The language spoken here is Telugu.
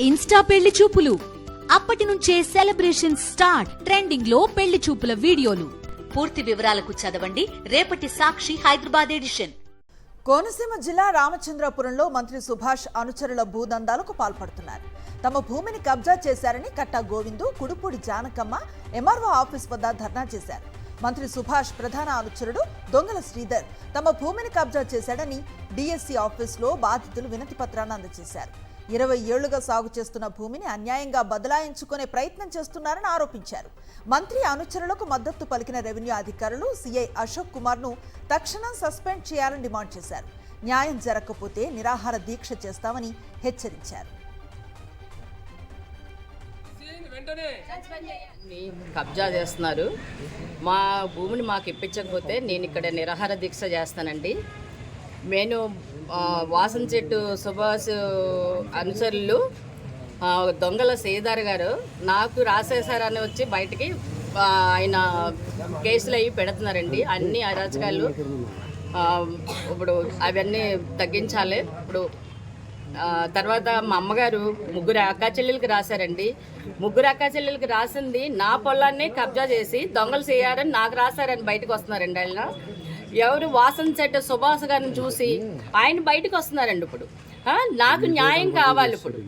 ఇన్స్టా పెళ్లి చూపులు అప్పటి నుంచే సెలబ్రేషన్ స్టార్ట్. ట్రెండింగ్ లో పెళ్లి చూపుల వీడియోలు. పూర్తి వివరాలకు చదవండి రేపటి సాక్షి హైదరాబాద్ ఎడిషన్. కోనసీమ జిల్లా రామచంద్రపురంలో మంత్రి సుభాష్ అనుచరుల భూదందాలకు పాల్పడుతున్నారు. తమ భూమిని కబ్జా చేశారని కట్టా గోవిందు, కుడుపూడి జానకమ్మ ఎంఆర్ఓ ఆఫీస్ వద్ద ధర్నా చేశారు. మంత్రి సుభాష్ ప్రధాన అనుచరుడు దొంగల శ్రీధర్ తమ భూమిని కబ్జా చేశాడని డిఎస్సి ఆఫీసులో బాధితులు వినతి పత్రాన్ని అందజేశారు. 20 ఏళ్లుగా సాగు చేస్తున్న భూమిని అన్యాయంగా బదలాయించుకునే ప్రయత్నం చేస్తున్నారని ఆరోపించారు. మంత్రి అనుచరులకు మద్దతు పలికిన రెవెన్యూ అధికారులు సిఐ అశోక్ కుమార్ ను తక్షణం సస్పెండ్ చేయాలని డిమాండ్ చేశారు. న్యాయం జరగకపోతే నిరాహార దీక్ష చేస్తామని హెచ్చరించారు. కబ్జా చేస్తున్నారు. మా భూమిని మాకు ఇప్పించకపోతే నేను ఇక్కడ నిరాహార దీక్ష చేస్తానండి. నేను వాసన్ చెట్టు సుభాష్ అనుచరులు దొంగల శ్రీధర్ గారు నాకు రాసేశారని వచ్చి బయటికి ఆయన కేసులు అవి పెడుతున్నారండి. అన్ని అరాచకాలు ఇప్పుడు అవన్నీ తగ్గించాలి. ఇప్పుడు తర్వాత మా అమ్మగారు ముగ్గురు అక్కా చెల్లెలకి రాశారండి. ముగ్గురు అక్కా చెల్లెలకి రాసింది నా పొలాన్ని కబ్జా చేసి దొంగలు చేయారని నాకు రాశారని బయటకు వస్తున్నారండి. ఆయన ఎవరు వాసన్ చెట్టు సుభాష్ గారిని చూసి ఆయన బయటకు వస్తున్నారండి. ఇప్పుడు నాకు న్యాయం కావాలి. ఇప్పుడు